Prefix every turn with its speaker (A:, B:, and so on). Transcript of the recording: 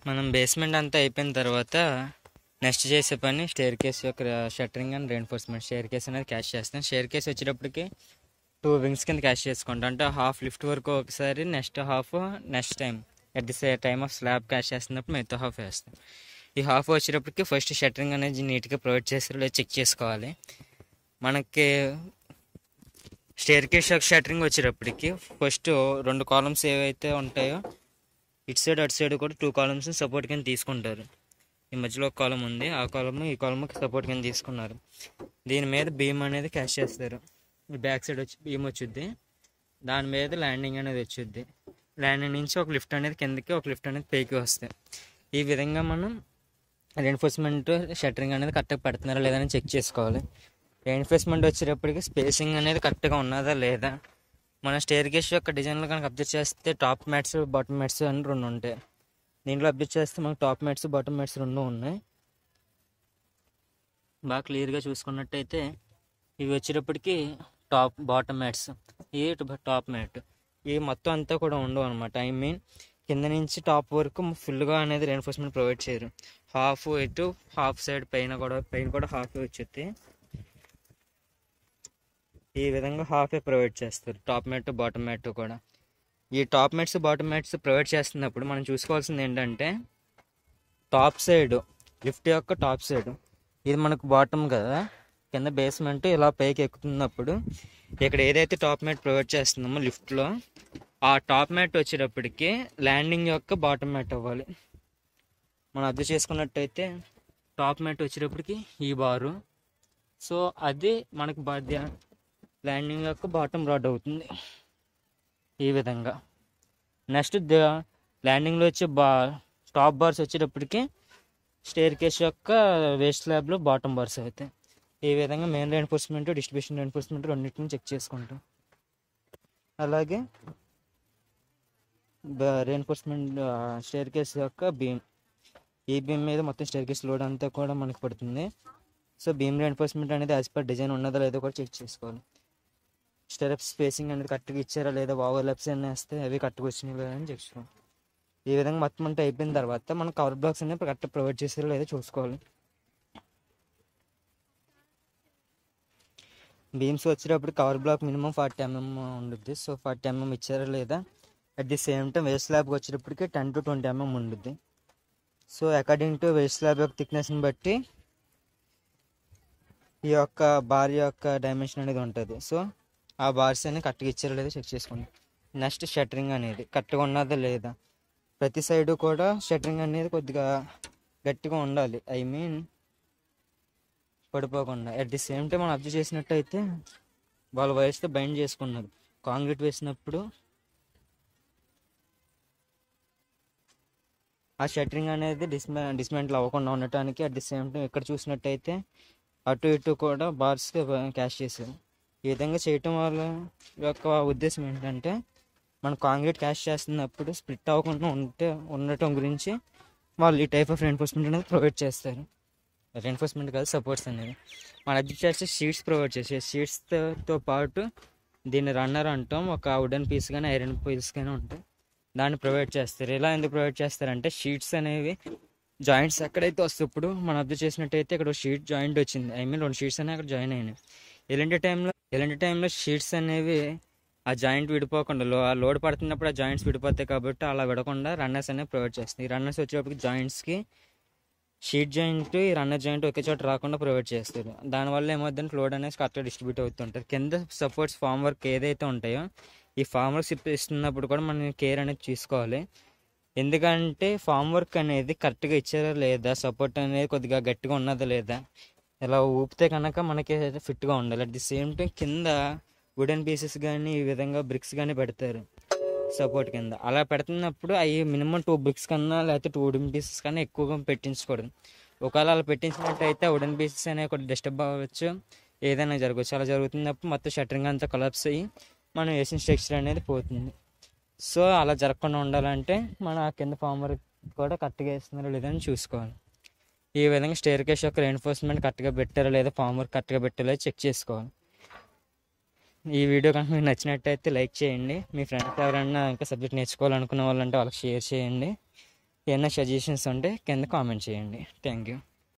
A: మనం బేస్మెంట్ అంతా అయిపోయిన తర్వాత నెక్స్ట్ చేసే పని స్టేర్ కేస్ యొక్క shuttering and reinforcement. Staircase అనేది క్యాష్ చేస్తాం. స్టేర్ కేస్ వచ్చేటప్పటికి 2 వింగ్స్ కింద క్యాష్ చేసుకుంటాం. అంటే హాఫ్ లిఫ్ట్ వరకు ఒకసారి, next half next time at the time of slab cash చేస్తున్నప్పుడు మిగతా హాఫ్ వేస్తాం. ఈ హాఫ్ వచ్చేటప్పటికి ఫస్ట్ షట్టరింగ్ అనేది నీట్గా ప్రొవైడ్ చేస్తారో లేదా చెక్ చేసుకోవాలి. మనకి స్టేర్ కేస్ యొక్క షట్టరింగ్ వచ్చేటప్పటికి ఫస్ట్ 2 కాలమ్స్ ఏవైతే ఉంటాయో ఇటు సైడ్ అటు సైడ్ కూడా 2 కాలమ్స్ సపోర్ట్ కింద తీసుకుంటారు. ఈ మధ్యలో ఒక కాలం ఉంది, ఆ కాలమ్ ఈ కాలమ్కి సపోర్ట్ కింద తీసుకున్నారు. దీని మీద బీమ్ అనేది క్యాష్ చేస్తారు. ఈ బ్యాక్ సైడ్ వచ్చి బీమ్ వచ్చుద్ది, దాని మీద ల్యాండింగ్ అనేది వచ్చుద్ది. ల్యాండింగ్ నుంచి ఒక లిఫ్ట్ అనేది కిందకి, ఒక లిఫ్ట్ అనేది పైకి వస్తాయి. ఈ విధంగా మనం రెయిన్ఫోర్స్మెంట్ షట్టరింగ్ అనేది కరెక్ట్గా పెడుతున్నారా లేదా అని చెక్ చేసుకోవాలి. రెయిన్ఫోర్స్మెంట్ వచ్చేటప్పటికి స్పేసింగ్ అనేది కరెక్ట్గా ఉన్నదా లేదా. మన స్టేర్ కేస్ యొక్క డిజైన్లో కనుక అబ్జర్వ్ చేస్తే టాప్ మ్యాట్స్ బాటమ్ మ్యాట్స్ అని 2 ఉంటాయి. దీంట్లో అబ్జర్వ్ చేస్తే మనకు టాప్ మ్యాట్స్ బాటమ్ మ్యాట్స్ 2 ఉన్నాయి. బాగా క్లియర్గా చూసుకున్నట్టయితే ఇవి వచ్చేటప్పటికి బాటమ్ మ్యాట్స్, ఇది టాప్ మ్యాట్. ఇవి మొత్తం అంతా కూడా ఉండవు అనమాట. ఐ మీన్ కింద నుంచి టాప్ వరకు ఫుల్గా అనేది రెయిన్ఫోర్స్మెంట్ ప్రొవైడ్ చేయరు. హాఫ్ ఇటు హాఫ్ సైడ్ పైన కూడా హాఫ్ వచ్చేది. ఈ విధంగా హాఫే ప్రొవైడ్ చేస్తారు టాప్ మ్యాట్ బాటమ్ మ్యాట్ కూడా. ఈ top mats bottom mats provide చేస్తున్నప్పుడు మనం చూసుకోవాల్సింది ఏంటంటే టాప్ సైడ్ లిఫ్ట్ యొక్క టాప్ సైడ్ ఇది మనకు బాటమ్ కదా, కింద బేస్మెంట్ ఇలా పైకి ఎక్కుతున్నప్పుడు ఇక్కడ ఏదైతే టాప్ మ్యాట్ ప్రొవైడ్ చేస్తున్నామో లిఫ్ట్లో ఆ టాప్ మ్యాట్ వచ్చేటప్పటికి ల్యాండింగ్ యొక్క బాటమ్ మ్యాట్ అవ్వాలి. మనం అబ్జర్వ్ చేసుకున్నట్టయితే టాప్ మ్యాట్ వచ్చేటప్పటికి ఈ బారు, సో అది మనకు ల్యాండింగ్ యొక్క బాటమ్ రాడ్ అవుతుంది ఈ విధంగా. నెక్స్ట్ ల్యాండింగ్లో వచ్చే టాప్ బార్స్ వచ్చేటప్పటికి స్టేర్ కేస్ యొక్క వేస్ట్ స్లాబ్లో బాటమ్ బార్స్ అవుతాయి. ఈ విధంగా మెయిన్ రెయిన్ఫోర్స్మెంట్, డిస్ట్రిబ్యూషన్ రెయిన్ఫోర్స్మెంట్ రెండింటిని చెక్ చేసుకుంటాం. అలాగే రెయిన్ఫోర్స్మెంట్ స్టేర్ కేస్ యొక్క బీమ్, ఈ బీమ్ మీద మొత్తం స్టేర్ కేస్ లోడ్ అంతా కూడా మనకు పడుతుంది. సో బీమ్ రెయిన్ఫోర్స్మెంట్ అనేది యాజ్ పర్ డిజైన్ ఉన్నదో లేదో కూడా చెక్ చేసుకోవాలి. స్టెరప్ స్పేసింగ్ అనేది కరెక్ట్గా ఇచ్చారా లేదా, ఓవర్లాప్స్ అన్నీ వేస్తే అవి కరెక్ట్గా వచ్చినాయి లేదా అని చెక్ చేసుకోవాలి. ఈ విధంగా మొత్తం అంటే అయిపోయిన తర్వాత మనం కవర్ బ్లాక్స్ అనేవి కరెక్ట్గా ప్రొవైడ్ చేసారో లేదో చూసుకోవాలి. బీమ్స్ వచ్చేటప్పుడు కవర్ బ్లాక్ మినిమం 40 mm ఉంటుంది. సో 40 mm ఇచ్చారా లేదా. At the same time waist స్లాబ్కి వచ్చేటప్పటికి 10 to 20 mm ఉంటుంది. So according to waist slab యొక్క థిక్నెస్ని బట్టి ఈ యొక్క బార్ యొక్క డైమెన్షన్ అనేది ఉంటుంది. సో ఆ బార్స్ అనేది కరెక్ట్గా ఇచ్చారో లేదో చెక్ చేసుకోండి. నెక్స్ట్ షట్టరింగ్ అనేది కరెక్ట్గా ఉన్నదా లేదా. ప్రతి సైడు కూడా షట్టరింగ్ అనేది కొద్దిగా గట్టిగా ఉండాలి, ఐ మీన్ పడిపోకుండా. అట్ ది సేమ్ టైం మనం అబ్జర్వ్ చేసినట్టయితే వాళ్ళు వైర్స్తో బైండ్ చేసుకున్నారు. కాంక్రీట్ వేసినప్పుడు ఆ షట్టరింగ్ అనేది డిస్మెంటల్ అవ్వకుండా ఉండటానికి అట్ ది సేమ్ టైం ఇక్కడ చూసినట్టయితే అటు ఇటు కూడా బార్స్ క్యాష్ చేశారు. ఈ విధంగా చేయటం వల్ల యొక్క ఉద్దేశం ఏంటంటే మనం కాంక్రీట్ క్యాష్ చేస్తున్నప్పుడు స్ప్లిట్ అవ్వకుండా ఉండటం గురించి వాళ్ళు ఈ టైప్ ఆఫ్ రెయిన్ఫోర్స్మెంట్ అనేది ప్రొవైడ్ చేస్తారు. రెయిన్ఫోర్స్మెంట్ కాదు, సపోర్ట్స్ అనేవి మన అడ్జస్ట్ చేస్తే షీట్స్ ప్రొవైడ్ చేస్తారు. షీట్స్తో పాటు దీన్ని రన్నర్ అంటాం, ఒక వుడెన్ పీస్ కానీ ఐరన్ పీస్ కానీ ఉంటాయి, దాన్ని ప్రొవైడ్ చేస్తారు. ఇలా ఎందుకు ప్రొవైడ్ చేస్తారంటే షీట్స్ అనేవి జాయింట్స్ ఎక్కడైతే వస్తే ఇప్పుడు మనం అబ్జర్వ్ చేసినట్టయితే ఇక్కడ షీట్ జాయింట్ వచ్చింది, ఐ మీన్ 2 షీట్స్ అనేవి అక్కడ జాయిన్ అయినాయి. ఇలాంటి టైంలో షీట్స్ అనేవి ఆ జాయింట్ విడిపోకుండా ఆ లోడ్ పడుతున్నప్పుడు ఆ జాయింట్స్ విడిపోతాయి కాబట్టి అలా విడకుండా రన్నర్స్ అనేవి ప్రొవైడ్ చేస్తాయి. ఈ రన్నర్స్ వచ్చేటప్పటికి జాయింట్స్కి షీట్ జాయింట్ ఈ రన్నర్ జాయింట్ ఒకే చోట రాకుండా ప్రొవైడ్ చేస్తారు. దానివల్ల ఏమవుతుందంటే లోడ్ అనేది కరెక్ట్గా డిస్ట్రిబ్యూట్ అవుతుంటుంది. కింద సపోర్ట్స్ ఫామ్ వర్క్ ఏదైతే ఉంటాయో ఈ ఫామ్ వర్క్ ఇస్తున్నప్పుడు కూడా మనం కేర్ అనేది తీసుకోవాలి. ఎందుకంటే ఫామ్ వర్క్ అనేది కరెక్ట్గా ఇచ్చారా లేదా, సపోర్ట్ అనేది కొద్దిగా గట్టిగా ఉన్నదా లేదా, ఇలా ఊపితే కనుక మనకి ఫిట్గా ఉండాలి. అట్ ది సేమ్ టైం కింద వుడెన్ పీసెస్ కానీ ఈ విధంగా బ్రిక్స్ కానీ పెడతారు సపోర్ట్ కింద. అలా పెడుతున్నప్పుడు అవి మినిమం 2 బ్రిక్స్ కన్నా లేకపోతే 2 వుడెన్ పీసెస్ కన్నా ఎక్కువగా పెట్టించకూడదు. ఒకవేళ అలా పెట్టించినట్టయితే వుడెన్ పీసెస్ అనేవి కొద్దిగా డిస్టర్బ్ అవ్వచ్చు, ఏదైనా జరగవచ్చు. అలా జరుగుతున్నప్పుడు మొత్తం షట్టరింగ్ అంతా కొలాప్స్ అయ్యి మనం వేసిన స్ట్రక్చర్ అనేది పోతుంది. సో అలా జరగకుండా ఉండాలంటే మన కింద ఫామ్ వర్క్ కూడా కరెక్ట్గా వేస్తున్నారో లేదని చూసుకోవాలి. ఈ విధంగా స్టేర్ కేస్ యొక్క రెయిన్ఫోర్స్మెంట్ కరెక్ట్గా పెట్టారో లేదా, ఫామ్ వర్క్ కరెక్ట్గా పెట్టారో చెక్ చేసుకోవాలి. ఈ వీడియో కనుక మీకు నచ్చినట్టయితే లైక్ చేయండి. మీ ఫ్రెండ్స్ ఎవరైనా ఇంకా సబ్జెక్ట్ నేర్చుకోవాలనుకున్న వాళ్ళంటే వాళ్ళకి షేర్ చేయండి. ఏమైనా సజెషన్స్ ఉంటే కింద కామెంట్ చేయండి. Thank you.